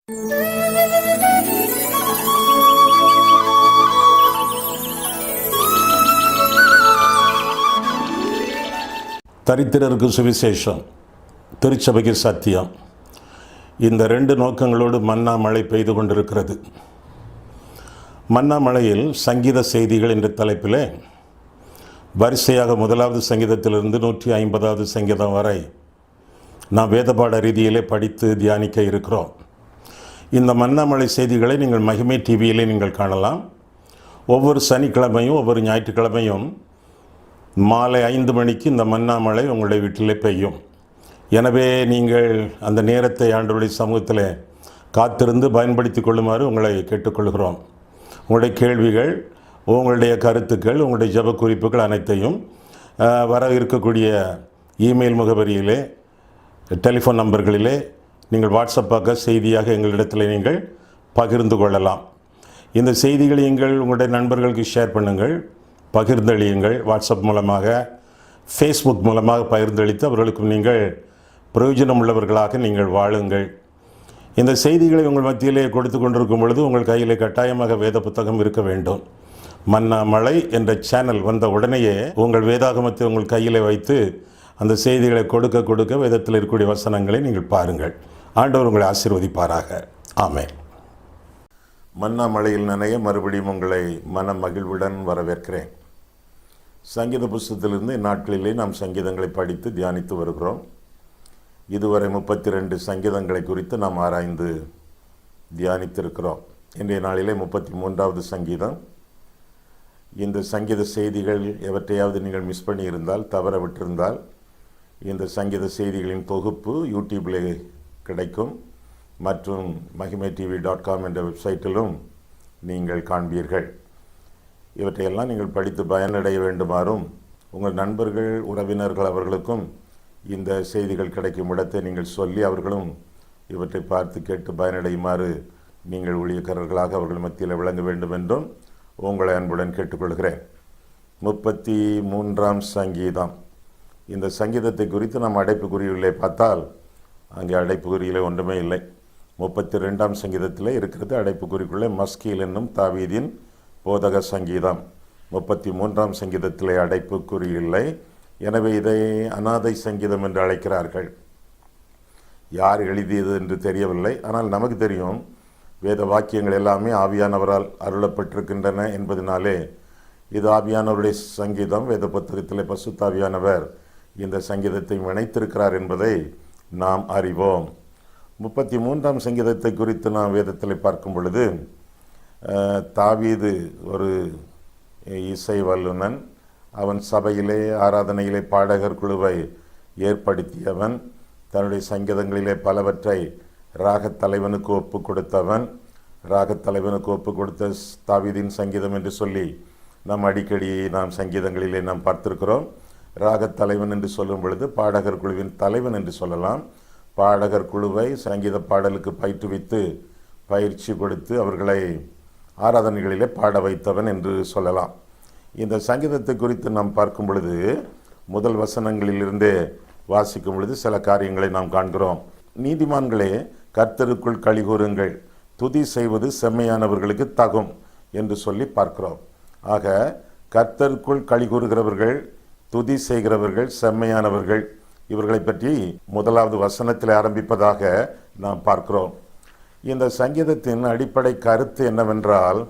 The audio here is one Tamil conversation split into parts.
தரித்திரருக்கு சுவிசேஷம், திருச்சபைக்கு சத்தியம். இந்த ரெண்டு நோக்கங்களோடு மன்னா மழை பெய்து கொண்டிருக்கிறது. மன்னா மழையில் சங்கீத செய்திகள் என்ற தலைப்பில் வரிசையாக 1வது சங்கீதத்திலிருந்து 150வது சங்கீதம் வரை நாம் வேதபாட ரீதியிலே படித்து தியானிக்க இருக்கிறோம். இந்த மன்னா மழை செய்திகளை நீங்கள் மகிமை டிவியிலே நீங்கள் காணலாம். ஒவ்வொரு சனிக்கிழமையும் ஒவ்வொரு ஞாயிற்றுக்கிழமையும் மாலை 5 மணிக்கு இந்த மன்னா மழை உங்களுடைய வீட்டிலே பெய்யும். எனவே நீங்கள் அந்த நேரத்தை ஆண்டவருடைய சமூகத்தில் காத்திருந்து பயன்படுத்தி கொள்ளுமாறு உங்களை கேட்டுக்கொள்கிறோம். உங்களுடைய கேள்விகள், உங்களுடைய கருத்துக்கள், உங்களுடைய ஜெப குறிப்புகள் அனைத்தையும் வர இருக்கக்கூடிய இமெயில் முகவரியிலே, டெலிஃபோன் நம்பர்களிலே நீங்கள் வாட்ஸ்அப்பாக செய்தியாக எங்களிடத்தில் நீங்கள் பகிர்ந்து கொள்ளலாம். இந்த செய்திகளை உங்களுடைய நண்பர்களுக்கு ஷேர் பண்ணுங்கள், பகிர்ந்தளியுங்கள். வாட்ஸ்அப் மூலமாக, ஃபேஸ்புக் மூலமாக பகிர்ந்தளித்து அவர்களுக்கும் நீங்கள் பிரயோஜனம் உள்ளவர்களாக நீங்கள் வாழுங்கள். இந்த செய்திகளை உங்கள் மத்தியிலே கொடுத்து கொண்டிருக்கும் பொழுது உங்கள் கையிலே கட்டாயமாக வேத புத்தகம் இருக்க வேண்டும். மன்னா மழை என்ற சேனல் வந்த உடனேயே உங்கள் வேதாகமத்தை உங்கள் கையிலே வைத்து அந்த செய்திகளை கொடுக்க கொடுக்க வேதத்தில் இருக்கக்கூடிய வசனங்களை நீங்கள் பாருங்கள். ஆண்டவர் உங்களை ஆசீர்வதிப்பாராக. ஆமென். மன்னா மழையில் நனைய மறுபடியும் உங்களை மன மகிழ்வுடன் வரவேற்கிறேன். சங்கீத புஸ்தகத்திலிருந்து இந்நாட்களிலே நாம் சங்கீதங்களை படித்து தியானித்து வருகிறோம். இதுவரை 32 சங்கீதங்களை குறித்து நாம் ஆராய்ந்து தியானித்திருக்கிறோம். இன்றைய நாளிலே 33வது சங்கீதம். இந்த சங்கீத செய்திகள் எவற்றையாவது நீங்கள் மிஸ் பண்ணியிருந்தால், தவற விட்டிருந்தால், இந்த சங்கீத செய்திகளின் தொகுப்பு யூடியூப்பில் கிடைக்கும். மற்றும் mahimaytv.com என்ற வெப்சைட்டிலும் நீங்கள் காண்பீர்கள். இவற்றையெல்லாம் நீங்கள் படித்து பயனடைய வேண்டுமாறும் உங்கள் நண்பர்கள், உறவினர்கள் அவர்களுக்கும் இந்த செய்திகள் கிடைக்கும் இடத்தை நீங்கள் சொல்லி அவர்களும் இவற்றை பார்த்து கேட்டு பயனடையுமாறு நீங்கள் ஊழியக்காரர்களாக அவர்கள் மத்தியில் விளங்க வேண்டும் என்றும் உங்களை அன்புடன் கேட்டுக்கொள்கிறேன். 33ஆம் சங்கீதம். இந்த சங்கீதத்தை குறித்து நாம் அடைப்புக்குறியிலே பார்த்தால் அங்கே அடைப்புக்குறியிலே ஒன்றுமே இல்லை. 32ஆம் சங்கீதத்தில் இருக்கிறது அடைப்புக்குறிக்குள்ளே மஸ்கீல் என்னும் தாவீதின் போதக சங்கீதம். 33ஆம் சங்கீதத்திலே அடைப்புக்குறி இல்லை. எனவே இதை அநாதை சங்கீதம் என்று அழைக்கிறார்கள். யார் எழுதியது என்று தெரியவில்லை. ஆனால் நமக்கு தெரியும், வேத வாக்கியங்கள் எல்லாமே ஆவியானவரால் அருளப்பட்டிருக்கின்றன என்பதனாலே இது ஆவியானவருடைய சங்கீதம். வேத புத்தகத்திலே பரிசுத்த ஆவியானவர் இந்த சங்கீதத்தை இணைத்திருக்கிறார் என்பதை நாம் அறிவோம். 33ஆம் சங்கீதத்தை குறித்து நாம் வேதத்தில் பார்க்கும் பொழுது, தாவீது ஒரு இசை வல்லுனன். அவன் சபையிலே ஆராதனையிலே பாடகர் குழுவை ஏற்படுத்தியவன். தன்னுடைய சங்கீதங்களிலே பலவற்றை ராகத்தலைவனுக்கு ஒப்பு கொடுத்தவன். ராகத்தலைவனுக்கு ஒப்பு கொடுத்த தாவீதின் சங்கீதம் என்று சொல்லி நாம் அடிக்கடி சங்கீதங்களிலே நாம் பார்த்திருக்கிறோம். ராகத்தலைவன் என்று சொல்லும் பொழுது பாடகர் குழுவின் தலைவன் என்று சொல்லலாம். பாடகர் குழுவை சங்கீத பாடலுக்கு பயிற்றுவித்து பயிற்சி கொடுத்து அவர்களை ஆராதனைகளிலே பாட வைத்தவன் என்று சொல்லலாம். இந்த சங்கீதத்தை குறித்து நாம் பார்க்கும் பொழுது முதல் வசனங்களிலிருந்தே வாசிக்கும் பொழுது சில காரியங்களை நாம் காண்கிறோம். நீதிமான்களே, கர்த்தருக்குள் களிகூருங்கள், துதி செய்வது செம்மையானவர்களுக்கு தகும் என்று சொல்லி பார்க்கிறோம். ஆக கர்த்தருக்குள் களிகூறுகிறவர்கள், துதி செய்கிறவர்கள் செம்மையானவர்கள், இவர்களை பற்றி 1வது வசனத்தில் ஆரம்பிப்பதாக நாம் பார்க்கிறோம். இந்த சங்கீதத்தின் அடிப்படை கருத்து என்னவென்றால்,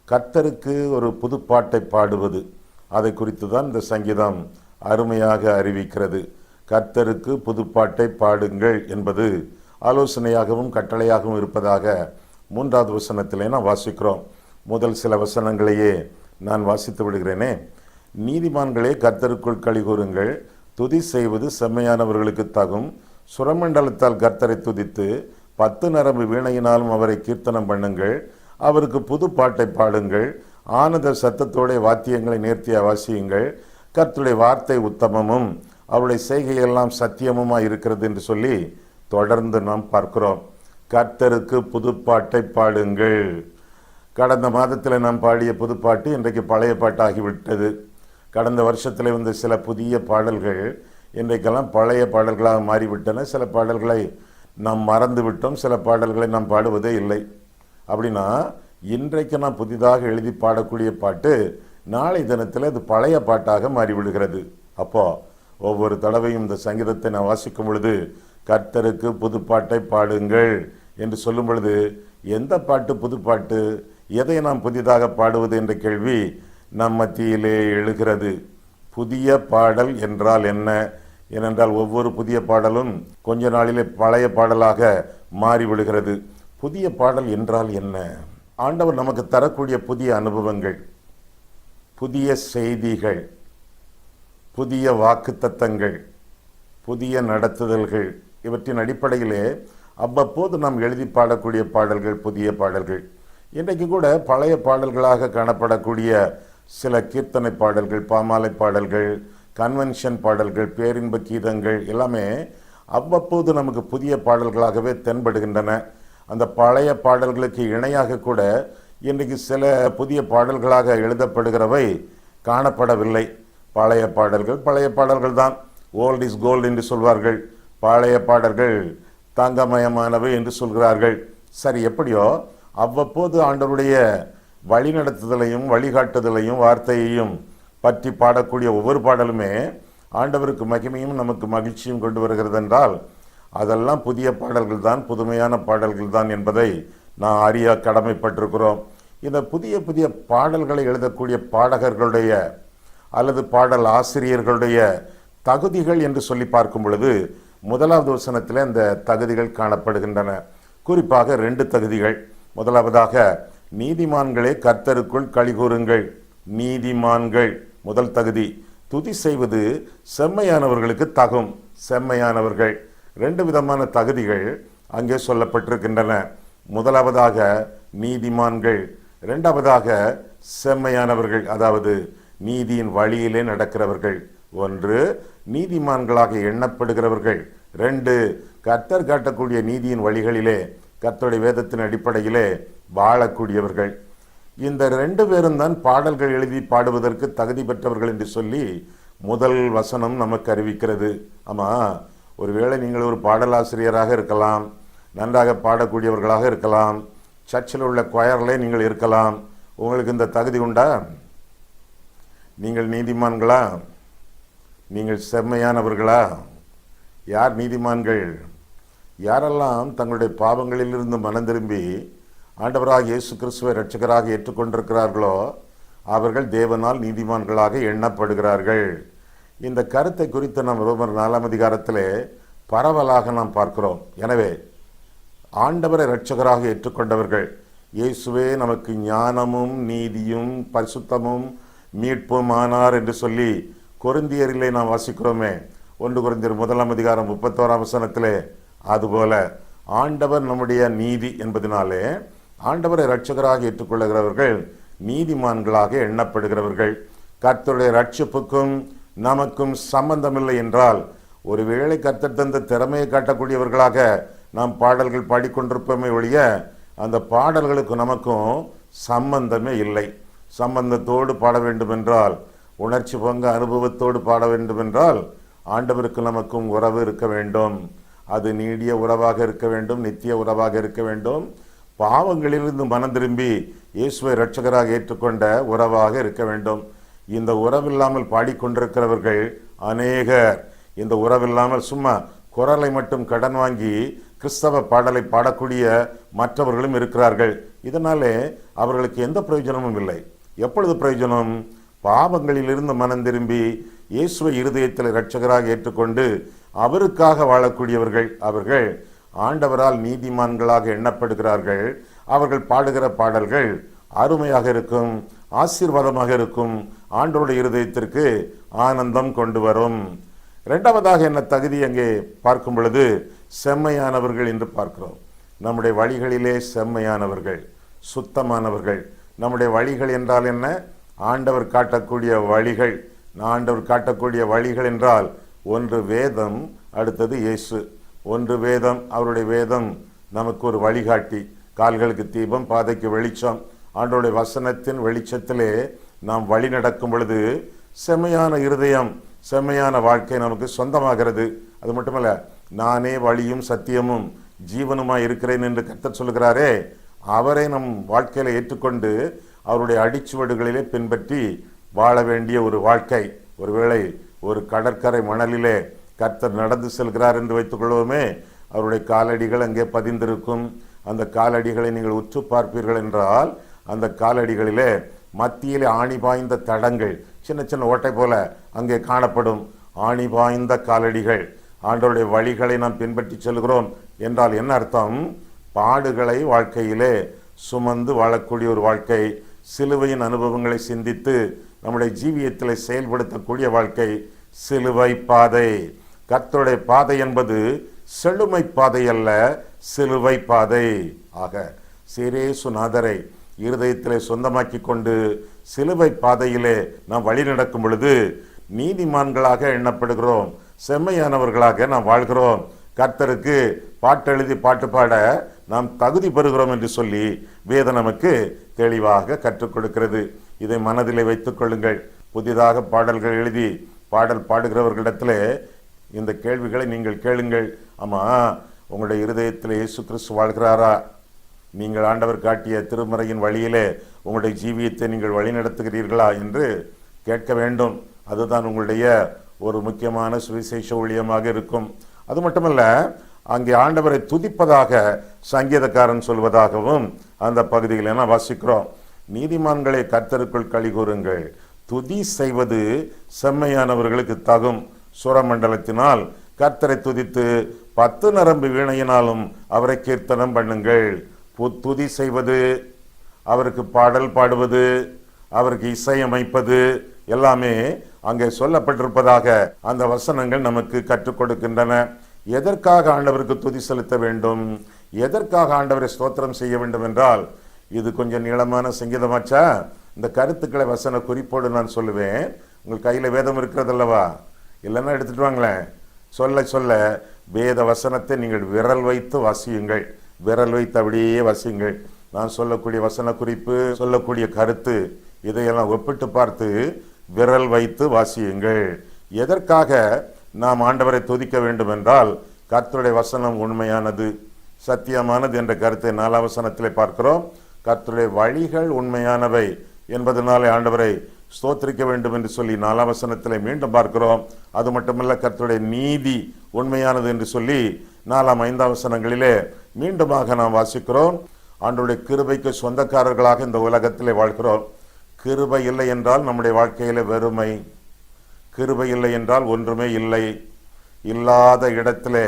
கர்த்தருக்கு ஒரு புதுப்பாட்டை பாடுவது. அதை குறித்து தான் இந்த சங்கீதம் அருமையாக அறிவிக்கிறது. கர்த்தருக்கு புதுப்பாட்டை பாடுங்கள் என்பது ஆலோசனையாகவும் கட்டளையாகவும் இருப்பதாக 3வது வசனத்திலே நாம் வாசிக்கிறோம். முதல் சில வசனங்களையே நான் வாசித்து விடுகிறேனே. நீதிமான்களே, கர்த்தருக்குள் களிகூருங்கள், துதி செய்வது செம்மையானவர்களுக்கு தகும். சுரமண்டலத்தால் கர்த்தரை துதித்து 10 நரம்பு வீணையினாலும் அவரை கீர்த்தனம் பண்ணுங்கள். அவருக்கு புது பாட்டை பாடுங்கள். ஆனந்த சத்தத்தோட வாத்தியங்களை நேர்த்தியா வாசியுங்கள். கர்த்தருடைய வார்த்தை உத்தமமும் அவருடைய செய்கையெல்லாம் சத்தியமுமாய் இருக்கிறது என்று சொல்லி தொடர்ந்து நாம் பார்க்கிறோம். கர்த்தருக்கு புதுப்பாட்டை பாடுங்கள். கடந்த மாதத்தில் நாம் பாடிய புதுப்பாட்டு இன்றைக்கு பழைய பாட்டாகிவிட்டது. கடந்த வருஷத்தில் வந்த சில புதிய பாடல்கள் இன்றைக்கெல்லாம் பழைய பாடல்களாக மாறிவிட்டன. சில பாடல்களை நாம் மறந்து விட்டோம், சில பாடல்களை நாம் பாடுவதே இல்லை. அப்படின்னா இன்றைக்கு நாம் புதிதாக எழுதி பாடக்கூடிய பாட்டு நாளை தினத்தில் அது பழைய பாட்டாக மாறிவிடுகிறது. அப்போ ஒவ்வொரு தடவையும் இந்த சங்கீதத்தை நான் வாசிக்கும் பொழுது கர்த்தருக்கு புதுப்பாட்டை பாடுங்கள் என்று சொல்லும் பொழுது எந்த பாட்டு புதுப்பாட்டு, எதை நாம் புதிதாக பாடுவது என்ற கேள்வி நம் மத்தியிலே எழுகிறது. புதிய பாடல் என்றால் என்ன? ஏனென்றால் ஒவ்வொரு புதிய பாடலும் கொஞ்ச நாளிலே பழைய பாடலாக மாறிவிடுகிறது. புதிய பாடல் என்றால் என்ன? ஆண்டவர் நமக்கு தரக்கூடிய புதிய அனுபவங்கள், புதிய செய்திகள், புதிய வாக்குத்தத்தங்கள், புதிய நடத்துதல்கள், இவற்றின் அடிப்படையிலே அவ்வப்போது நாம் எழுதி பாடக்கூடிய பாடல்கள் புதிய பாடல்கள். இன்றைக்கு கூட பழைய பாடல்களாக காணப்படக்கூடிய சில கீர்த்தனை பாடல்கள், பாமாலை பாடல்கள், கன்வென்ஷன் பாடல்கள், பேரின்ப கீதங்கள் எல்லாமே அவ்வப்போது நமக்கு புதிய பாடல்களாகவே தென்படுகின்றன. அந்த பழைய பாடல்களுக்கு இணையாக கூட இன்றைக்கு சில புதிய பாடல்களாக எழுதப்படுகிறவை காணப்படவில்லை. பழைய பாடல்கள் தான். ஓல்ட் இஸ் கோல்டு என்று சொல்வார்கள். பழைய பாடல்கள் தங்கமயமானவை என்று சொல்கிறார்கள். சரி, எப்படியோ அவ்வப்போது ஆண்டவருடைய வழிநடத்துதலையும் வழிகாட்டுதலையும் வார்த்தையையும் பற்றி பாடக்கூடிய ஒவ்வொரு பாடலுமே ஆண்டவருக்கு மகிமையும் நமக்கு மகிழ்ச்சியும் கொண்டு வருகிறது என்றால் அதெல்லாம் புதிய பாடல்கள் தான், புதுமையான பாடல்கள் தான் என்பதை நான் அறிய கடமைப்பட்டிருக்கிறோம். இந்த புதிய புதிய பாடல்களை எழுதக்கூடிய பாடகர்களுடைய அல்லது பாடல் ஆசிரியர்களுடைய தகுதிகள் என்று சொல்லி பார்க்கும் பொழுது முதலாவது வசனத்தில் அந்த தகுதிகள் காணப்படுகின்றன. குறிப்பாக 2 தகுதிகள். முதலாவதாக நீதிமான்களே கர்த்தருக்குள் களிகூறுங்கள். நீதிமான்கள் முதல் தகுதி. துதி செய்வது செம்மையானவர்களுக்கு தகும். செம்மையானவர்கள். 2 விதமான தகுதிகள் அங்கே சொல்லப்பட்டிருக்கின்றன. முதலாவதாக நீதிமான்கள், இரண்டாவதாக செம்மையானவர்கள், அதாவது நீதியின் வழியிலே நடக்கிறவர்கள். 1, நீதிமான்களாக எண்ணப்படுகிறவர்கள். 2, கர்த்தர் காட்டக்கூடிய நீதியின் வழிகளிலே கர்த்தருடைய வேதத்தின் அடிப்படையிலே வாழக்கூடியவர்கள். இந்த 2 பேரும் தான் பாடல்கள் எழுதி பாடுவதற்கு தகுதி பெற்றவர்கள் என்று சொல்லி முதல் வசனம் நமக்கு அறிவிக்கிறது. ஆமாம், ஒருவேளை நீங்கள் ஒரு பாடலாசிரியராக இருக்கலாம், நன்றாக பாடக்கூடியவர்களாக இருக்கலாம், சர்ச்சில் உள்ள கொயரில் நீங்கள் இருக்கலாம். உங்களுக்கு இந்த தகுதி உண்டா? நீங்கள் நீதிமான்களா? நீங்கள் செம்மையானவர்களா? யார் நீதிமான்கள்? யாரெல்லாம் தங்களுடைய பாவங்களிலிருந்து மனம் திரும்பி ஆண்டவராக இயேசு கிறிஸ்துவை இரட்சகராக ஏற்றுக்கொண்டிருக்கிறார்களோ அவர்கள் தேவனால் நீதிமான்களாக எண்ணப்படுகிறார்கள். இந்த கருத்தை குறித்து நாம் ரோமர் 4ஆம் அதிகாரத்திலே பரவலாக நாம் பார்க்கிறோம். எனவே ஆண்டவரை இரட்சகராக ஏற்றுக்கொண்டவர்கள், இயேசுவே நமக்கு ஞானமும் நீதியும் பரிசுத்தமும் மீட்பும் ஆனார் என்று சொல்லி கொரிந்தியரிலே நாம் வாசிக்கிறோமே, 1 கொரிந்தியர் 1ஆம் அதிகாரம் 31ஆம் வசனத்திலே, அதுபோல ஆண்டவர் நம்முடைய நீதி என்பதனாலே ஆண்டவரை இரட்சகராக ஏற்றுக்கொள்ளுகிறவர்கள் நீதிமான்களாக எண்ணப்படுகிறவர்கள். கர்த்தருடைய ரட்சிப்புக்கும் நமக்கும் சம்பந்தமில்லை என்றால், ஒருவேளை கர்த்தர் தந்த திறமையை காட்டக்கூடியவர்களாக நாம் பாடல்கள் பாடிக்கொண்டிருப்போமே ஒழிய அந்த பாடல்களுக்கு நமக்கும் சம்பந்தமே இல்லை. சம்பந்தத்தோடு பாட வேண்டும் என்றால், உணர்ச்சி பங்க அனுபவத்தோடு பாட வேண்டும் என்றால் ஆண்டவருக்கு நமக்கும் உறவு இருக்க வேண்டும். அது நீடிய உறவாக இருக்க வேண்டும், நித்திய உறவாக இருக்க வேண்டும். பாவங்களிலிருந்து மனம் திரும்பி இயேசுவை இரட்சகராக ஏற்றுக்கொண்ட உறவாக இருக்க வேண்டும். இந்த உறவில்லாமல் பாடிக்கொண்டிருக்கிறவர்கள் அநேகர். இந்த உறவில்லாமல் சும்மா குரலை மட்டும் கடன் வாங்கி கிறிஸ்தவ பாடலை பாடக்கூடிய மற்றவர்களும் இருக்கிறார்கள். இதனாலே அவர்களுக்கு எந்த பிரயோஜனமும் இல்லை. எப்பொழுது பிரயோஜனம்? பாவங்களிலிருந்து மனம் திரும்பி இயேசுவை இருதயத்தில் இரட்சகராக ஏற்றுக்கொண்டு அவருக்காக வாழக்கூடியவர்கள். அவர்கள் ஆண்டவரால் நீதிமான்களாக எண்ணப்படுகிறார்கள். அவர்கள் பாடுகிற பாடல்கள் அருமையாக இருக்கும், ஆசீர்வாதமாக இருக்கும், ஆண்டவருடைய இருதயத்திற்கு ஆனந்தம் கொண்டு வரும். இரண்டாவதாக என்ன தகுதி அங்கே பார்க்கும் பொழுது செம்மையானவர்கள் என்று பார்க்கிறோம். நம்முடைய வழிகளிலே செம்மையானவர்கள், சுத்தமானவர்கள். நம்முடைய வழிகள் என்றால் என்ன? ஆண்டவர் காட்டக்கூடிய வழிகள். ஆண்டவர் காட்டக்கூடிய வழிகள் என்றால், 1 வேதம், அடுத்தது இயேசு. 1 வேதம், அவருடைய வேதம் நமக்கு ஒரு வழிகாட்டி, கால்களுக்கு தீபம் பாதைக்கு வெளிச்சம். ஆண்டவருடைய வசனத்தின் வெளிச்சத்திலே நாம் வழி நடக்கும் பொழுது செம்மையான இருதயம், செம்மையான வாழ்க்கை நமக்கு சொந்தமாகிறது. அது மட்டுமல்ல, நானே வழியும் சத்தியமும் ஜீவனுமாய் இருக்கிறேன் என்று கர்த்தர் சொல்கிறாரே, அவரை நம் வாழ்க்கையில ஏற்றுக்கொண்டு அவருடைய அடிச்சுவடுகளிலே பின்பற்றி வாழ வேண்டிய ஒரு வாழ்க்கை. ஒருவேளை ஒரு கடற்கரை மணலிலே கர்த்தர் நடந்து செல்கிறார் என்று வைத்துக் கொள்வோமே, அவருடைய காலடிகள் அங்கே பதிந்திருக்கும். அந்த காலடிகளை நீங்கள் உற்று பார்ப்பீர்கள் என்றால் அந்த காலடிகளிலே மத்தியிலே ஆணி பாய்ந்த தடங்கள், சின்ன சின்ன ஓட்டை போல அங்கே காணப்படும். ஆணி பாய்ந்த காலடிகள். ஆண்டவருடைய வழிகளை நாம் பின்பற்றி செல்கிறோம் என்றால் என்ன அர்த்தம்? பாடுகளை வாழ்க்கையிலே சுமந்து வாழக்கூடிய ஒரு வாழ்க்கை, சிலுவையின் அனுபவங்களை சிந்தித்து நம்முடைய ஜீவியத்தில் செயல்படுத்தக்கூடிய வாழ்க்கை, சிலுவை பாதை. கர்த்தருடைய பாதை என்பது செழுமை பாதை அல்ல, சிலுவை பாதை. ஆக சீரேசுநாதரை இருதயத்திலே சொந்தமாக்கி கொண்டு சிலுவை பாதையிலே நாம் வழி நடக்கும் பொழுது நீதிமான்களாக எண்ணப்படுகிறோம், செம்மையானவர்களாக நாம் வாழ்கிறோம். கர்த்தருக்கு பாட்டெழுதி பாட்டு பாட நாம் தகுதி பெறுகிறோம் என்று சொல்லி வேதம் நமக்கு தெளிவாக கற்றுக் கொடுக்கிறது. இதை மனதிலே வைத்துக் கொள்ளுங்கள். புதிதாக பாடல்கள் எழுதி பாடல் பாடுகிறவர்களிடத்திலே இந்த கேள்விகளை நீங்கள் கேளுங்கள். ஆமா, உங்களுடைய இருதயத்தில் இயேசு கிறிஸ்து வாழ்கிறாரா? நீங்கள் ஆண்டவர் காட்டிய திருமறையின் வழியிலே உங்களுடைய ஜீவியத்தை நீங்கள் வழி நடத்துகிறீர்களா என்று கேட்க வேண்டும். அதுதான் உங்களுடைய ஒரு முக்கியமான சுவிசேஷ ஊழியமாக இருக்கும். அது மட்டுமல்ல, அங்கே ஆண்டவரை துதிப்பதாக சங்கீதக்காரன் சொல்வதாகவும் அந்த பகுதியில் என வாசிக்கிறோம். நீதிமான்களை கர்த்தருக்குள் களி கூறுங்கள், துதி செய்வது செம்மையானவர்களுக்கு தகும். சுரமண்டலத்தினால் கர்த்தரை துதித்து 10 நரம்பு வீணையினாலும் அவரை கீர்த்தனம் பண்ணுங்கள். துதி செய்வது, அவருக்கு பாடல் பாடுவது, அவருக்கு இசையமைப்பது எல்லாமே அங்கே சொல்லப்பட்டிருப்பதாக அந்த வசனங்கள் நமக்கு கற்றுக் கொடுக்கின்றன. எதற்காக ஆண்டவருக்கு துதி செலுத்த வேண்டும், எதற்காக ஆண்டவரை ஸ்தோத்திரம் செய்ய வேண்டும் என்றால், இது கொஞ்சம் நீளமான சங்கீதமாச்சா? இந்த கருத்துக்களை வசன குறிப்போடு நான் சொல்லுவேன். உங்கள் கையில் வேதம் இருக்கிறதல்லவா? இல்லைன்னா எடுத்துட்டு வாங்களேன். சொல்ல சொல்ல வேத வசனத்தை நீங்கள் விரல் வைத்து வாசியுங்கள், விரல் வைத்து அப்படியே வாசியுங்கள். நான் சொல்லக்கூடிய வசன குறிப்பு, சொல்லக்கூடிய கருத்து, இதையெல்லாம் ஒப்பிட்டு பார்த்து விரல் வைத்து வாசியுங்கள். எதற்காக நாம் ஆண்டவரை துதிக்க வேண்டும் என்றால், கர்த்தருடைய வசனம் உண்மையானது, சத்தியமானது என்ற கருத்தை 4ஆம் வசனத்திலே பார்க்கிறோம். கர்த்தருடைய வழிகள் உண்மையானவை என்பதனாலே ஆண்டவரை ஸ்தோத்திரிக்க வேண்டும் என்று சொல்லி 4ஆம் வசனத்திலே மீண்டும் பார்க்கிறோம். அது மட்டுமல்ல, கர்த்தருடைய நீதி உண்மையானது என்று சொல்லி 4ஆம் 5ஆம் வசனங்களிலே மீண்டுமாக நாம் வாசிக்கிறோம். ஆண்டவருடைய கிருபைக்கு சொந்தக்காரர்களாக இந்த உலகத்திலே வாழ்கிறோம். கிருபை இல்லை என்றால் நம்முடைய வாழ்க்கையில வெறுமை, கிருபை இல்லை என்றால் ஒன்றுமே இல்லை. இல்லாத இடத்திலே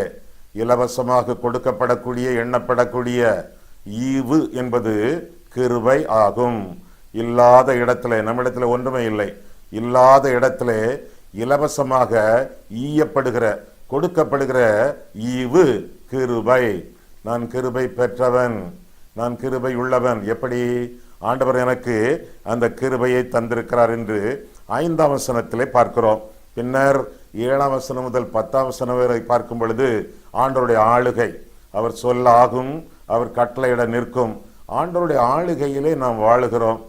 இலவசமாக கொடுக்கப்படக்கூடிய, எண்ணப்படக்கூடிய ஈவு என்பது கிருபை ஆகும். இல்லாத இடத்துல, நம்மிடத்துல ஒன்றுமே இல்லை, இல்லாத இடத்துல இலவசமாக ஈயப்படுகிற, கொடுக்கப்படுகிற ஈவு கிருபை. நான் கிருபை பெற்றவன், நான் கிருபை உள்ளவன். எப்படி ஆண்டவர் எனக்கு அந்த கிருபையை தந்திருக்கிறார் என்று 5ஆம் வசனத்திலே பார்க்கிறோம். பின்னர் 7ஆம் வசனம் முதல் 10ஆம் வசனம் வரை பார்க்கும் பொழுது ஆண்டவருடைய ஆளுகை, அவர் சொல்லாகும், அவர் கட்டளையிட நிற்கும். ஆண்டவருடைய ஆளுகையிலே நாம் வாழுகிறோம்.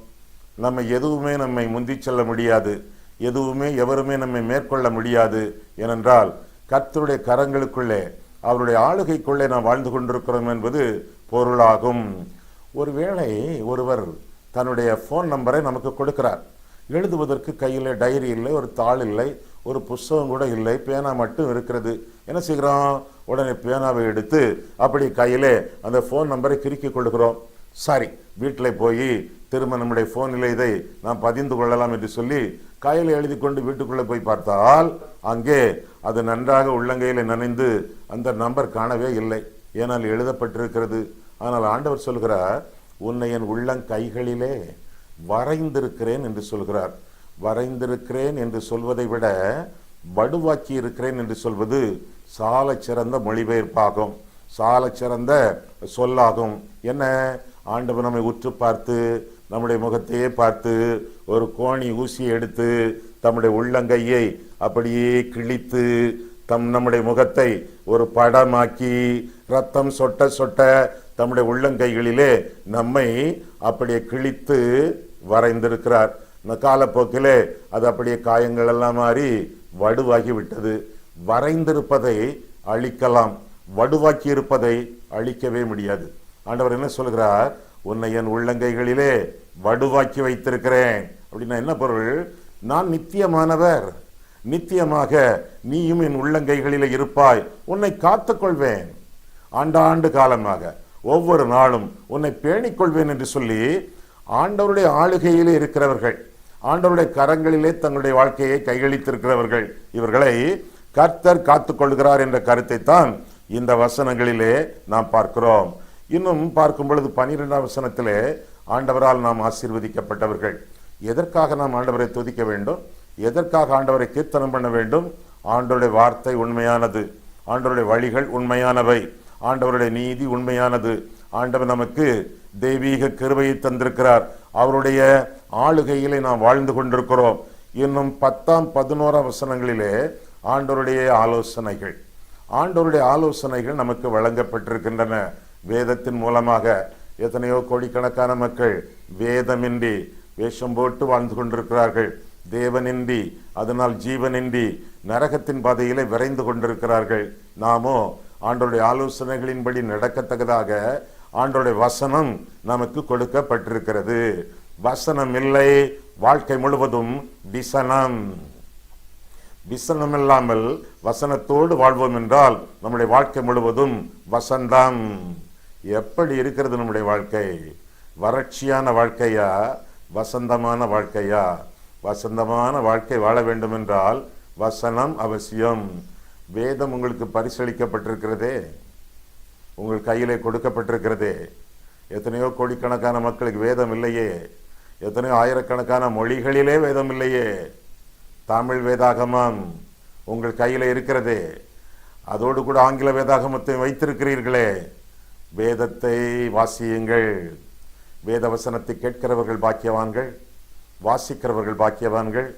நம்மை முந்தி செல்ல முடியாது, எதுவுமே எவருமே நம்மை மேற்கொள்ள முடியாது. ஏனென்றால் கர்த்தருடைய கரங்களுக்குள்ளே, அவருடைய ஆளுகைக்குள்ளே நாம் வாழ்ந்து கொண்டிருக்கிறோம் என்பது பொருளாகும். ஒருவேளை ஒருவர் தன்னுடைய ஃபோன் நம்பரை நமக்கு கொடுக்கிறார். எழுதுவதற்கு கையில் டைரி இல்லை, ஒரு தாள் இல்லை, ஒரு புஸ்தகம் கூட இல்லை, பேனா மட்டும் இருக்கிறது. என்ன செய்கிறோம்? உடனே பேனாவை எடுத்து அப்படி கையிலே அந்த ஃபோன் நம்பரை கிறுக்கிக் கொள்கிறோம். சரி, வீட்டில் போய் திரும்ப நம்முடைய ஃபோனில் இதை நாம் பதிந்து கொள்ளலாம் என்று சொல்லி கையில் எழுதி கொண்டு வீட்டுக்குள்ளே போய் பார்த்தால் அங்கே அது நன்றாக உள்ளங்கையில் நனைந்து அந்த நம்பர் காணவே இல்லை. ஏனால் எழுதப்பட்டிருக்கிறது. ஆனால் ஆண்டவர் சொல்கிறார், உன்னை என் உள்ளங்கைகளிலே வரைந்திருக்கிறேன் என்று சொல்கிறார். வரைந்திருக்கிறேன் என்று சொல்வதை விட வடுவாக்கி இருக்கிறேன் என்று சொல்வது சால சிறந்த மொழிபெயர்ப்பாகும், சால சிறந்த சொல்லாகும். என்ன? ஆண்டவர் நம்மை உற்று பார்த்து, நம்முடைய முகத்தையே பார்த்து ஒரு கோணி ஊசியை எடுத்து தம்முடைய உள்ளங்கையை அப்படியே கிழித்து நம்முடைய முகத்தை ஒரு படமாக்கி ரத்தம் சொட்ட சொட்ட தம்முடைய உள்ளங்கைகளிலே நம்மை அப்படியே கிழித்து வரைந்திருக்கிறார். இந்த காலப்போக்கிலே அது அப்படியே காயங்கள் எல்லாம் மாறி வடுவாகி விட்டது. வரைந்திருப்பதை அழிக்கலாம், வடுவாக்கி இருப்பதை அழிக்கவே முடியாது. ஆண்டவர் என்ன சொல்கிறார்? உன்னை என் உள்ளங்கைகளிலே வடுவாக்கி வைத்திருக்கிறேன். அப்படின்னா என்ன பொருள்? நான் நித்தியமானவர், நித்தியமாக நீயும் என் உள்ளங்கைகளிலே இருப்பாய், உன்னை காத்துக்கொள்வேன், ஆண்டாண்டு காலமாக ஒவ்வொரு நாளும் உன்னை பேணிக்கொள்வேன் என்று சொல்லி ஆண்டவருடைய ஆளுகையிலே இருக்கிறவர்கள், ஆண்டவருடைய கரங்களிலே தங்களுடைய வாழ்க்கையை கைகளித்திருக்கிறவர்கள், இவர்களை கர்த்தர் காத்துக்கொள்கிறார் என்ற கருத்தை தான் இந்த வசனங்களிலே நாம் பார்க்கிறோம். இன்னும் பார்க்கும் பொழுது 12ஆம் வசனத்திலே ஆண்டவரால் நாம் ஆசீர்வதிக்கப்பட்டவர்கள். எதற்காக நாம் ஆண்டவரை துதிக்க வேண்டும்? எதற்காக ஆண்டவரை கீர்த்தனம் பண்ண வேண்டும்? ஆண்டவருடைய வார்த்தை உண்மையானது, ஆண்டவருடைய வழிகள் உண்மையானவை, ஆண்டவருடைய நீதி உண்மையானது. ஆண்டவர் நமக்கு தெய்வீக கிருபையை தந்திருக்கிறார், அவருடைய ஆளுகையிலே நாம் வாழ்ந்து கொண்டிருக்கிறோம். இன்னும் 10ஆம் 11ஆம் வசனங்களிலே ஆண்டவருடைய ஆலோசனைகள், ஆண்டவருடைய ஆலோசனைகள் நமக்கு வழங்கப்பட்டிருக்கின்றன வேதத்தின் மூலமாக. எத்தனையோ கோடிக்கணக்கான மக்கள் வேதமின்றி வேஷம் போட்டு வாழ்ந்து கொண்டிருக்கிறார்கள், தேவனின்றி, அதனால் ஜீவனின்றி நரகத்தின் பாதையிலே விரைந்து கொண்டிருக்கிறார்கள். நாமோ ஆண்டவருடைய ஆலோசனைகளின்படி நடக்கத்தக்கதாக ஆண்டவருடைய வசனம் நமக்கு கொடுக்கப்பட்டிருக்கிறது. வசனம் இல்லை, வாழ்க்கை முழுவதும் விசனம். விசனம் இல்லாமல் வசனத்தோடு வாழ்வோம் என்றால் நம்முடைய வாழ்க்கை முழுவதும் வசந்தம். எப்படி இருக்கிறது நம்முடைய வாழ்க்கை? வறட்சியான வாழ்க்கையா, வசந்தமான வாழ்க்கையா? வசந்தமான வாழ்க்கை வாழ வேண்டும் என்றால் வசனம் அவசியம். வேதம் உங்களுக்கு பரிசளிக்கப்பட்டிருக்கிறதே, உங்கள் கையிலே கொடுக்கப்பட்டிருக்கிறதே. எத்தனையோ கோடிக்கணக்கான மக்களுக்கு வேதம் இல்லையே, எத்தனையோ ஆயிரக்கணக்கான மொழிகளிலே வேதம் இல்லையே. தமிழ் வேதாகமம் உங்கள் கையில் இருக்கிறதே, அதோடு கூட ஆங்கில வேதாகமத்தை வைத்திருக்கிறீர்களே. வேதத்தை வாசியுங்கள். வேத வசனத்தை கேட்கிறவர்கள் பாக்கியவான்கள், வாசிக்கிறவர்கள் பாக்கியவான்கள்,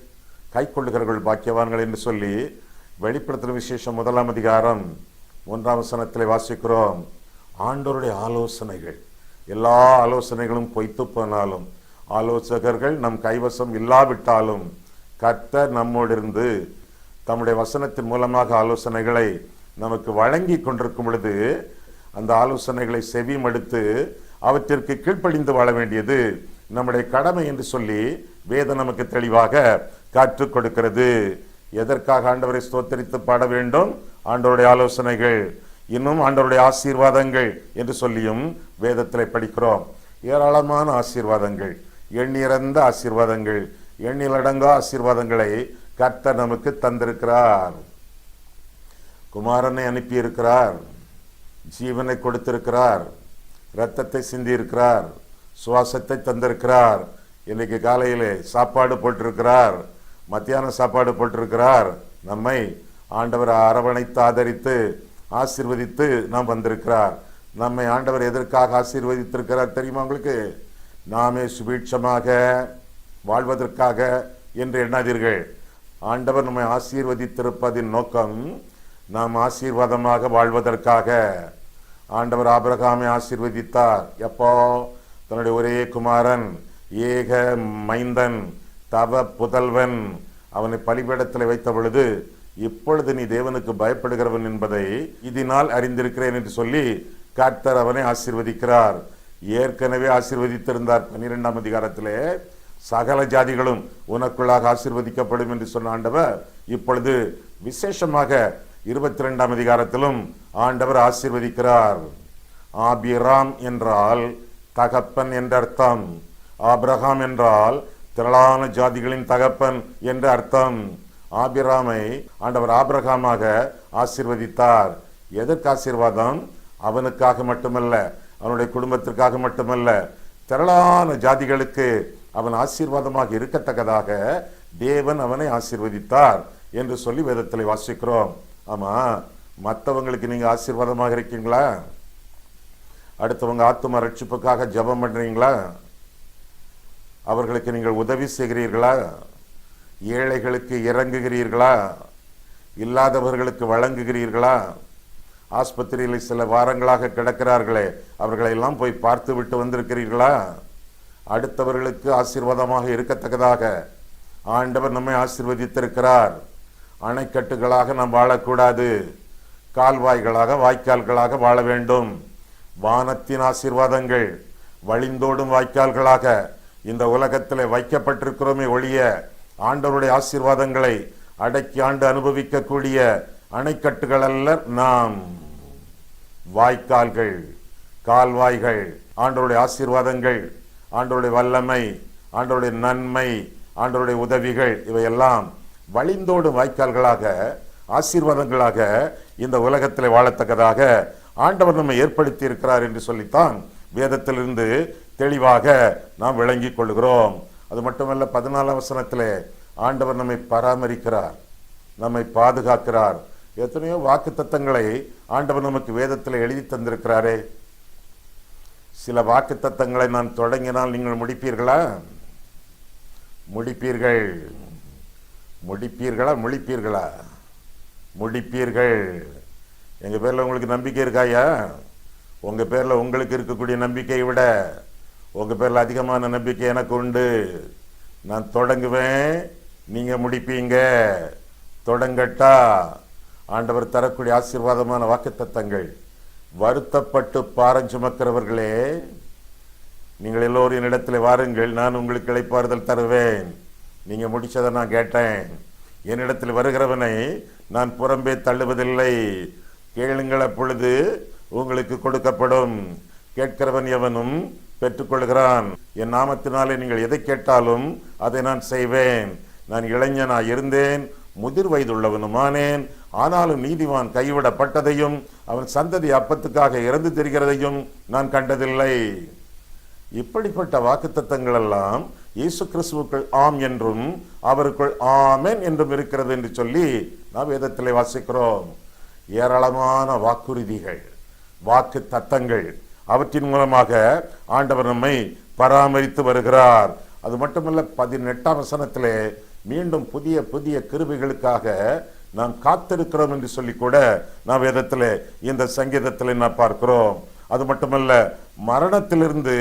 கை கொள்ளுகிறவர்கள் பாக்கியவான்கள் என்று சொல்லி வெளிப்படுத்தின விசேஷம் 1ஆம் அதிகாரம் 1ஆம் வசனத்திலே வாசிக்கிறோம். ஆண்டவருடைய ஆலோசனைகள், எல்லா ஆலோசனைகளும் பொய்த்து போனாலும், ஆலோசகர்கள் நம் கைவசம் இல்லாவிட்டாலும், கர்த்தர் நம்மோடு இருந்து தம்முடைய வசனத்தின் மூலமாக ஆலோசனைகளை நமக்கு வழங்கி கொண்டிருக்கும் பொழுது அந்த ஆலோசனைகளை செவி மடுத்து அவற்றிற்கு கீழ்ப்படிந்து வாழ வேண்டியது நம்முடைய கடமை என்று சொல்லி வேதம் நமக்கு தெளிவாக கற்றுக் கொடுக்கிறது. எதற்காக ஆண்டவரை ஸ்தோத்தரித்து பாட வேண்டும்? ஆண்டவருடைய ஆலோசனைகள், இன்னும் ஆண்டவருடைய ஆசீர்வாதங்கள் என்று சொல்லியும் வேதத்திலே படிக்கிறோம். ஏராளமான ஆசீர்வாதங்கள், எண்ணிறந்த ஆசீர்வாதங்கள், எண்ணிலடங்கா ஆசீர்வாதங்களை கர்த்தர் நமக்கு தந்திருக்கிறார். குமாரனை அனுப்பியிருக்கிறார், ஜீவனை கொடுத்திருக்கிறார், இரத்தத்தை சிந்தி இருக்கிறார், சுவாசத்தை தந்திருக்கிறார், இன்னைக்கு காலையிலே சாப்பாடு போட்டிருக்கிறார், மத்தியான சாப்பாடு போட்டிருக்கிறார். நம்மை ஆண்டவர் அரவணைத்து ஆதரித்து ஆசீர்வதித்து நாம் வந்திருக்கிறார். நம்மை ஆண்டவர் எதற்காக ஆசீர்வதித்திருக்கிறார் தெரியுமா உங்களுக்கு? நாமே சுபீட்சமாக வாழ்வதற்காக என்று எண்ணாதீர்கள். ஆண்டவர் நம்மை ஆசீர்வதித்திருப்பதின் நோக்கம் நாம் ஆசீர்வாதமாக வாழ்வதற்காக. ஆண்டவர் ஆபிரகாமை ஆசீர்வதித்தார். எப்போ? தன்னுடைய ஒரே குமாரன், ஏக மைந்தன், தவ புதல்வன், அவனை பலிபீடத்தில் வைத்த பொழுது, இப்பொழுது நீ தேவனுக்கு பயப்படுகிறவன் என்பதை இதனால் அறிந்திருக்கிறேன் என்று சொல்லி கர்த்தர் அவனை ஆசீர்வதிக்கிறார். ஏற்கனவே ஆசீர்வதித்திருந்தார் 12ஆம் அதிகாரத்திலே, சகல ஜாதிகளும் உனக்குள்ளாக ஆசீர்வதிக்கப்படும் என்று சொன்ன ஆண்டவர் இப்பொழுது விசேஷமாக 22ஆம் அதிகாரத்திலும் ஆண்டவர் ஆசீர்வதிக்கிறார். ஆபிராம் என்றால் தகப்பன் என்ற அர்த்தம், ஆபிரகாம் என்றால் திரளான ஜாதிகளின் தகப்பன் என்ற அர்த்தம். ஆபிராமை ஆண்டவர் ஆபிரகாமாக ஆசீர்வதித்தார். எதற்கு ஆசீர்வாதம்? அவனுக்காக மட்டுமல்ல, அவனுடைய குடும்பத்திற்காக மட்டுமல்ல, திரளான ஜாதிகளுக்கு அவன் ஆசீர்வாதமாக இருக்கத்தக்கதாக தேவன் அவனை ஆசீர்வதித்தார் என்று சொல்லி வேதத்தில் வாசிக்கிறோம். ஆமா, மற்றவங்களுக்கு நீங்க ஆசீர்வாதமாக இருக்கீங்களா? அடுத்தவங்க ஆத்தும ரட்சிப்புக்காக ஜெபம் பண்றீங்களா? அவர்களுக்கு நீங்கள் உதவி செய்கிறீர்களா? ஏழைகளுக்கு இறங்குகிறீர்களா? இல்லாதவர்களுக்கு வழங்குகிறீர்களா? ஆஸ்பத்திரியில் சில வாரங்களாக கிடக்கிறார்களே, அவர்களை எல்லாம் போய் பார்த்து விட்டு வந்திருக்கிறீர்களா? அடுத்தவர்களுக்கு ஆசீர்வாதமாக இருக்கத்தக்கதாக ஆண்டவர் நம்மை ஆசீர்வதித்திருக்கிறார். அணைக்கட்டுகளாக நாம் வாழக்கூடாது, கால்வாய்களாக வாய்க்கால்களாக வாழ வேண்டும். வானத்தின் ஆசீர்வாதங்கள் வழிந்தோடும் வாய்க்கால்களாக இந்த உலகத்தில் வைக்கப்பட்டிருக்கிறோமே ஒழிய ஆண்டவருடைய ஆசீர்வாதங்களை அடக்கி ஆண்டு அனுபவிக்கக்கூடிய அணைக்கட்டுகள் அல்ல நாம். வாய்க்கால்கள், கால்வாய்கள், ஆண்டவருடைய ஆசீர்வாதங்கள், ஆண்டவருடைய வல்லமை, ஆண்டவருடைய நன்மை, ஆண்டவருடைய உதவிகள், இவையெல்லாம் வழிந்தோடும் வாய்க்கால்களாக, ஆசீர்வாதங்களாக இந்த உலகத்தில் வாழத்தக்கதாக ஆண்டவர் நம்மை ஏற்படுத்தி இருக்கிறார் என்று சொல்லித்தான் வேதத்திலிருந்து தெளிவாக நாம் விளங்கிக் கொள்கிறோம். அது மட்டுமல்ல, 14ஆம் வசனத்திலே ஆண்டவர் நம்மை பராமரிக்கிறார், நம்மை பாதுகாக்கிறார். எத்தனையோ வாக்கு தத்தங்களை ஆண்டவர் நமக்கு வேதத்தில் எழுதி தந்திருக்கிறாரே. சில வாக்கு தத்தங்களை நான் தொடங்கினால் நீங்கள் முடிப்பீர்களா? முடிப்பீர்கள். முடிப்பீர்களா? முழிப்பீர்களா? முடிப்பீர்கள். எங்க பேர்ல உங்களுக்கு நம்பிக்கை இருக்காயா? உங்க பேர்ல உங்களுக்கு இருக்கக்கூடிய நம்பிக்கையை விட உங்க பேர்ல அதிகமான நம்பிக்கை எனக்கு உண்டு. நான் தொடங்குவேன், நீங்க முடிப்பீங்க. தொடங்கட்டா. ஆண்டவர் தரக்கூடிய ஆசீர்வாதமான வாக்குத்தத்தங்கள். வருத்தப்பட்டு பாரம் சுமக்கிறவர்களே, நீங்கள் எல்லோரும் என்னிடத்தில் வாருங்கள், நான் உங்களுக்கு இளைப்பாறுதல் தருவேன். நீங்க முடிச்சதை நான் கேட்டேன். என்னிடத்தில் வருகிறவனை நான் புறம்பே தள்ளுவதில்லை. கேளுங்கள், அப்பொழுது உங்களுக்கு கொடுக்கப்படும். கேட்கிறவன் எவனும் பெற்றுக்கொள்கிறான். என் நாமத்தினாலே நீங்கள் எதை கேட்டாலும் அதை நான் செய்வேன். நான் இளைஞனாய் இருந்தேன், முதிர் வயதுள்ளவனுமானேன். ஆனாலும் நீதிமான் கைவிடப்பட்டதையும் அவன் சந்ததி அப்பத்துக்காக இறந்து திரிகிறதையும் நான் கண்டதில்லை. இப்படிப்பட்ட வாக்குத்தத்தங்கள் எல்லாம் இயேசு கிறிஸ்துவுக்குள் ஆம் என்றும் அவருக்குள் ஆமென் என்றும் இருக்கிறது என்று சொல்லி நாம் வேதத்திலே வாசிக்கிறோம். ஏராளமான வாக்குறுதிகள், வாக்கு தத்தங்கள், அவற்றின் மூலமாக ஆண்டவர் நம்மை பராமரித்து வருகிறார். அது மட்டுமல்ல, 18ஆம் வசனத்திலே மீண்டும் புதிய புதிய கிருபைகளுக்காக நாம் காத்திருக்கிறோம் என்று சொல்லி கூட நாம் வேதத்திலே இந்த சங்கீதத்திலே நாம் பார்க்கிறோம். அது மட்டுமல்ல, மரணத்திலிருந்து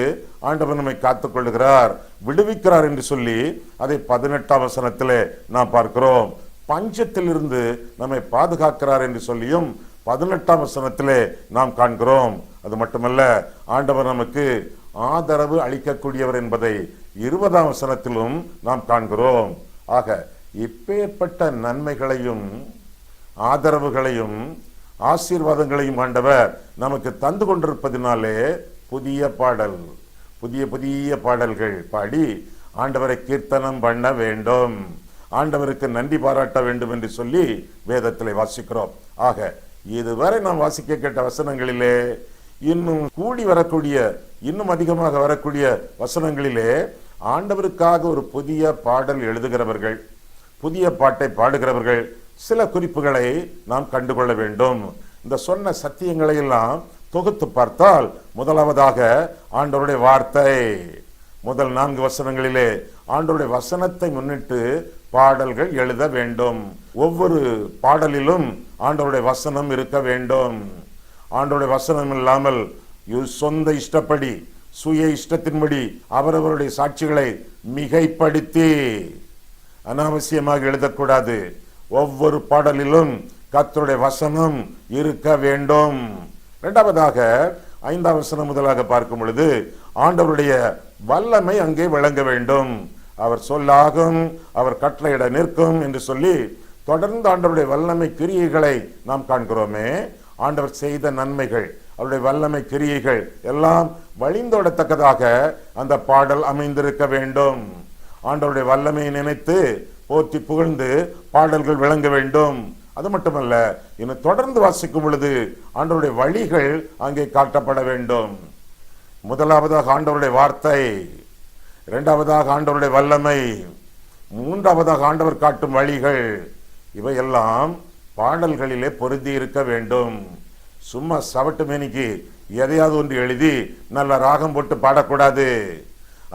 ஆண்டவர் நம்மை காத்துக் கொள்ளுகிறார், விடுவிக்கிறார் என்று சொல்லி அதை 18ஆம் வசனத்திலே நாம் பார்க்கிறோம். பஞ்சத்திலிருந்து நம்மை பாதுகாக்கிறார் என்று சொல்லியும் 18ஆம் வசனத்திலே நாம் காண்கிறோம். அது மட்டுமல்ல, ஆண்டவர் நமக்கு ஆதரவு அளிக்கக்கூடியவர் என்பதை 20ஆம் வசனத்திலும் நாம் காண்கிறோம். ஆக இப்பேற்பட்ட நன்மைகளையும் ஆதரவுகளையும் ஆசீர்வாதங்களையும் ஆண்டவர் நமக்கு தந்து கொண்டிருப்பதினாலே புதிய பாடல், புதிய புதிய பாடல்கள் பாடி ஆண்டவரை கீர்த்தனம் பண்ண வேண்டும், ஆண்டவருக்கு நன்றி பாராட்ட வேண்டும் என்று சொல்லி வேதத்திலே வாசிக்கிறோம். ஆக இதுவரை நாம் வாசிக்க கேட்ட வசனங்களிலே இன்னும் கூடி வரக்கூடிய, இன்னும் அதிகமாக வரக்கூடிய வசனங்களிலே ஆண்டவருக்காக ஒரு புதிய பாடல் எழுதுகிறவர்கள், புதிய பாட்டை பாடுகிறவர்கள் சில குறிப்புகளை நாம் கண்டுகொள்ள வேண்டும். இந்த சொன்ன சத்தியங்களை எல்லாம் தொகுத்து பார்த்தால், முதலாவதாக ஆண்டவருடைய வார்த்தை. முதல் 4 வசனங்களிலே ஆண்டவருடைய வசனத்தை முன்னிட்டு பாடல்கள் எழுத வேண்டும். ஒவ்வொரு பாடலிலும் ஆண்டவருடைய வசனம் இருக்க வேண்டும். ஆண்டவருடைய வசனம் இல்லாமல் சொந்த இஷ்டப்படி, சுய இஷ்டத்தின்படி அவரவருடைய சாட்சிகளை மிகைப்படுத்தி அனாவசியமாக எழுதக்கூடாது. ஒவ்வொரு பாடலிலும் கர்த்தருடைய வசனம் இருக்க வேண்டும். இரண்டாவதாக 5ஆம் வசனம் முதலாக பார்க்கும் பொழுது ஆண்டவருடைய வல்லமை அங்கே விளங்க வேண்டும். அவர் சொல்லாகும், அவர் கட்டளையிட நிற்கும் என்று சொல்லி தொடர்ந்து ஆண்டவருடைய வல்லமை கிரியைகளை நாம் காண்கிறோமே. ஆண்டவர் செய்த நன்மைகள், அவருடைய வல்லமை கிரியைகள் எல்லாம் வழிந்தோடத்தக்கதாக அந்த பாடல் அமைந்திருக்க வேண்டும். ஆண்டவருடைய வல்லமையை நினைத்து போற்றி புகழ்ந்து பாடல்கள் விளங்க வேண்டும். அது மட்டுமல்ல, இன்னும் தொடர்ந்து வாசிக்கும் பொழுது ஆண்டவருடைய வழிகள் அங்கே காட்டப்பட வேண்டும். முதலாவதாக ஆண்டவருடைய வார்த்தை, இரண்டாவதாக ஆண்டவருடைய வல்லமை, மூன்றாவதாக ஆண்டவர் காட்டும் வழிகள், இவையெல்லாம் பாடல்களிலே பொருந்தி இருக்க வேண்டும். சும்மா சவட்டு மேனிக்கு எதையாவது ஒன்று எழுதி நல்ல ராகம் போட்டு பாடக்கூடாது.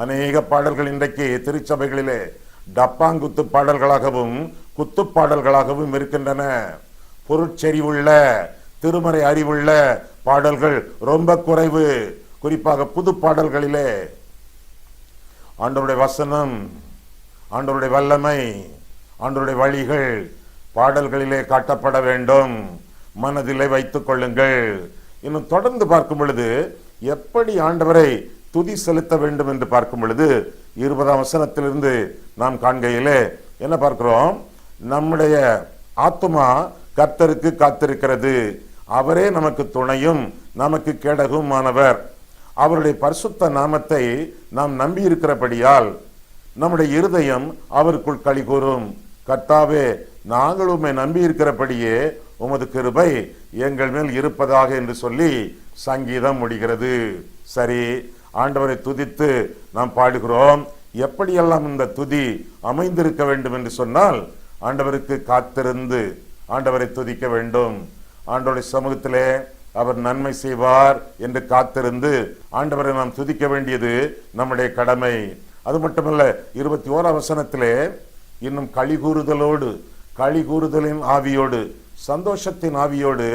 அநேக பாடல்கள் இன்றைக்கு திருச்சபைகளிலே டப்பாங்குத்து பாடல்களாகவும் குத்து பாடல்களாகவும் இருக்கின்றன. பொருட்செறிவுள்ள, திருமறை அறிவுள்ள பாடல்கள் ரொம்ப குறைவு. குறிப்பாக புது பாடல்களிலே ஆண்டவருடைய வசனம், ஆண்டவருடைய வல்லமை, ஆண்டவருடைய வழிகள் பாடல்களிலே காட்டப்பட வேண்டும். மனதிலே வைத்துக் கொள்ளுங்கள். இன்னும் தொடர்ந்து பார்க்கும் பொழுது எப்படி ஆண்டவரை துதி செலுத்த வேண்டும் என்று பார்க்கும் பொழுது 20ஆம் வசனத்திலிருந்து நாம் காண்கையிலே என்ன பார்க்கிறோம்? நம்முடைய ஆத்துமா கர்த்தருக்கு காத்திருக்கிறது, அவரே நமக்கு துணையும் நமக்கு கேடகுமானவர். அவருடைய பரிசுத்த நாமத்தை நாம் நம்பி இருக்கிறபடியால் நம்முடைய இருதயம் அவருக்குள் களிகூரும். கர்த்தாவே, நாங்கள் உம்மை நம்பி இருக்கிறபடியே உமது கிருபை எங்கள் மேல் இருப்பதாக என்று சொல்லி சங்கீதம் முடிகிறது. சரி, ஆண்டவரை துதித்து நாம் பாடுகிறோம். எப்படியெல்லாம் இந்த துதி அமைந்திருக்க வேண்டும் என்று சொன்னால், ஆண்டவருக்கு காத்திருந்து ஆண்டவரை துதிக்க வேண்டும். ஆண்டவருடைய சமூகத்திலே அவர் நன்மை செய்வார் என்று காத்திருந்து ஆண்டவரை நாம் துதிக்க வேண்டியது நம்முடைய கடமை. அது மட்டுமல்ல, 21ஆம் வசனத்திலே இன்னும் களிகூறுதலின் ஆவியோடு, சந்தோஷத்தின் ஆவியோடு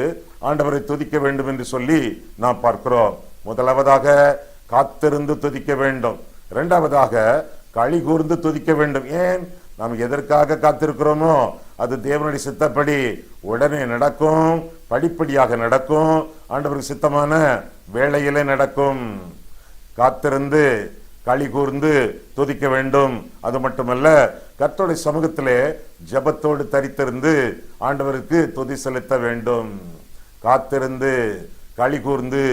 ஆண்டவரை துதிக்க வேண்டும் என்று சொல்லி நாம் பார்க்கிறோம். முதலாவதாக காத்திருந்து துதிக்க வேண்டும், இரண்டாவதாக களி கூர்ந்து துதிக்க வேண்டும். ஏன்? நாம் எதற்காக காத்திருக்கிறோமோ அது தேவனுடைய சித்தப்படி உடனே நடக்கும், படிப்படியாக நடக்கும், ஆண்டவருக்கு சித்தமான வேளையிலே நடக்கும். காத்திருந்து களி கூர்ந்து துதிக்க வேண்டும். அது மட்டுமல்ல, கர்த்தருடைய சமூகத்திலே ஜெபத்தோடு தரித்திருந்து ஆண்டவருக்கு துதி செலுத்த வேண்டும். காத்திருந்து களி கூர்ந்து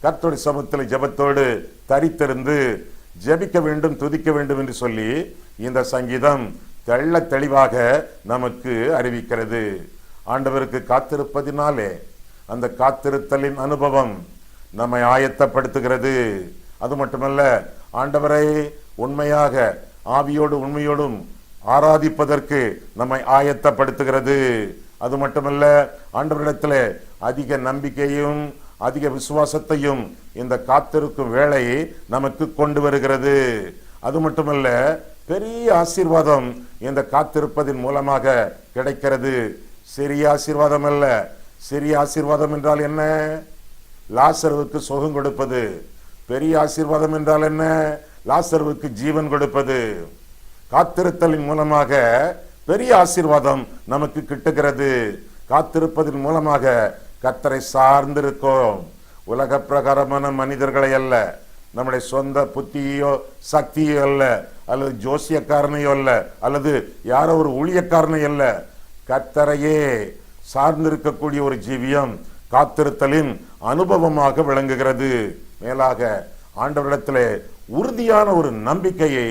கர்த்தருடைய சமூகத்தில் ஜெபத்தோடு தரித்திருந்து ஜெபிக்க வேண்டும், துதிக்க வேண்டும் என்று சொல்லி இந்த சங்கீதம் தெள்ள தெளிவாக நமக்கு அறிவிக்கிறது. ஆண்டவருக்கு காத்திருப்பதினாலே அந்த காத்திருத்தலின் அனுபவம் நம்மை ஆயத்தப்படுத்துகிறது. அது மட்டுமல்ல, ஆண்டவரை உண்மையாக ஆவியோடு உண்மையோடும் ஆராதிப்பதற்கு நம்மை ஆயத்தப்படுத்துகிறது. அது மட்டுமல்ல, ஆண்டவரிடத்தில் அதிக நம்பிக்கையும் அதிக விசுவாசத்தையும் இந்த காத்திருக்கும் வேளை நமக்கு கொண்டு வருகிறது. அது மட்டுமல்ல, பெரிய ஆசீர்வாதம் இந்த காத்திருப்பதின் மூலமாக கிடைக்கிறது. சிறிய ஆசீர்வாதம் அல்ல. சிறிய ஆசீர்வாதம் என்றால் என்ன? லாசருவுக்கு சுகம் கொடுப்பது. பெரிய ஆசீர்வாதம் என்றால் என்ன? லாசருவுக்கு ஜீவன் கொடுப்பது. காத்திருத்தலின் மூலமாக பெரிய ஆசீர்வாதம் நமக்கு கிட்டுகிறது. காத்திருப்பதன் மூலமாக கர்த்தரை சார்ந்திருக்கோம். உலக பிரகாரமான மனிதர்களை அல்ல, நம்முடைய சொந்த புத்தியோ சக்தியோ அல்ல, அல்லது ஜோசியக்காரனையோ அல்ல, அல்லது யாரோ ஒரு ஊழியக்காரனை அல்ல, கர்த்தரையே சார்ந்திருக்கக்கூடிய ஒரு ஜீவியம் காத்திருத்தலின் அனுபவமாக விளங்குகிறது. மேலாக ஆண்டவரிடத்திலே உறுதியான ஒரு நம்பிக்கையை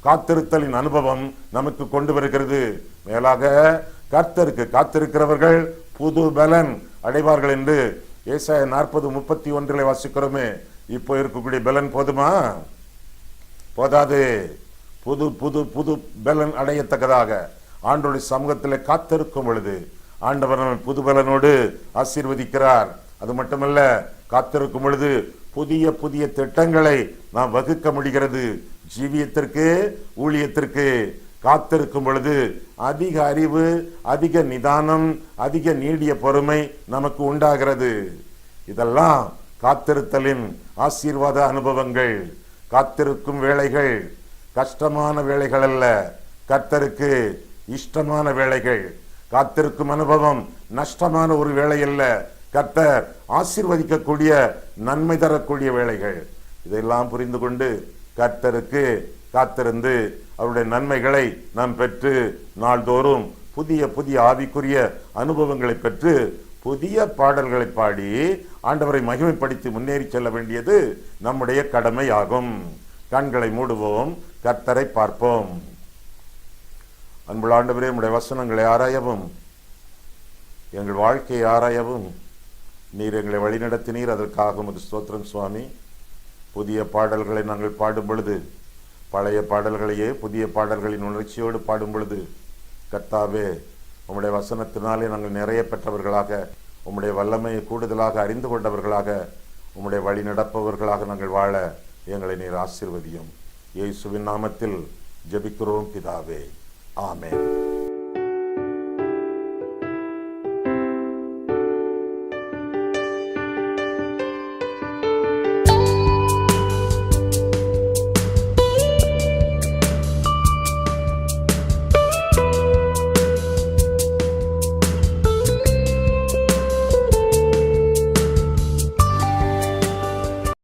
காத்திருத்தலின் அனுபவம் நமக்கு கொண்டு வருகிறது. மேலாக கர்த்தருக்கு காத்திருக்கிறவர்கள் புது பலன் அடைவார்கள் என்று ஏசாயா 40:31 வாசிக்கிறோமே. இப்போ இருக்கக்கூடிய பலன் போதுமா? போதாது. புது புது புது பலன் அடையத்தக்கதாக ஆண்டவருடைய சமூகத்தில் காத்திருக்கும் பொழுது ஆண்டவர் நம்மை புது பலனோடு ஆசீர்வதிக்கிறார். அது மட்டுமல்ல, காத்திருக்கும் பொழுது புதிய புதிய திட்டங்களை நாம் வகுக்க முடிகிறது. ஜீவியத்திற்கு, ஊழியத்திற்கு காத்திருக்கும் பொழுது அதிக அறிவு, அதிக நிதானம், அதிக நீடிய பொறுமை நமக்கு உண்டாகிறது. இதெல்லாம் காத்திருத்தலின் ஆசீர்வாத அனுபவங்கள். காத்திருக்கும் வேளைகள் கஷ்டமான வேளைகள் அல்ல, கர்த்தருக்கு இஷ்டமான வேளைகள். காத்திருக்கும் அனுபவம் நஷ்டமான ஒரு வேளை அல்ல, கர்த்தர் ஆசீர்வதிக்கக்கூடிய நன்மை தரக்கூடிய வேளைகள். இதெல்லாம் புரிந்து கொண்டு கர்த்தருக்கு காத்திருந்து அவருடைய நன்மைகளை நாம் பெற்று நாள்தோறும் புதிய புதிய ஆவிக்குரிய அனுபவங்களை பெற்று புதிய பாடல்களை பாடி ஆண்டவரை மகிமைப்படுத்தி முன்னேறி செல்ல வேண்டியது நம்முடைய கடமை ஆகும். கண்களை மூடுவோம், கர்த்தரை பார்ப்போம். அன்புள்ள ஆண்டவரே, உம்முடைய வசனங்களை ஆராயவும், எங்கள் வாழ்க்கையை ஆராயவும் நீர் எங்களை வழிநடத்தினீர். அதற்காக உமது ஸ்தோத்திரம் சுவாமி. புதிய பாடல்களை நாங்கள் பாடும் பொழுது, பழைய பாடல்களையே புதிய பாடல்களின் உணர்ச்சியோடு பாடும் பொழுது, கர்த்தாவே, உம்முடைய வசனத்தினாலே நாங்கள் நிறைய பெற்றவர்களாக, உம்முடைய வல்லமையை கூடுதலாக அறிந்து கொண்டவர்களாக, உம்முடைய வழி நடப்பவர்களாக நாங்கள் வாழ எங்களை நீர் ஆசீர்வதியும். இயேசுவின் நாமத்தில் ஜெபிக்கிறோம் பிதாவே, ஆமென்.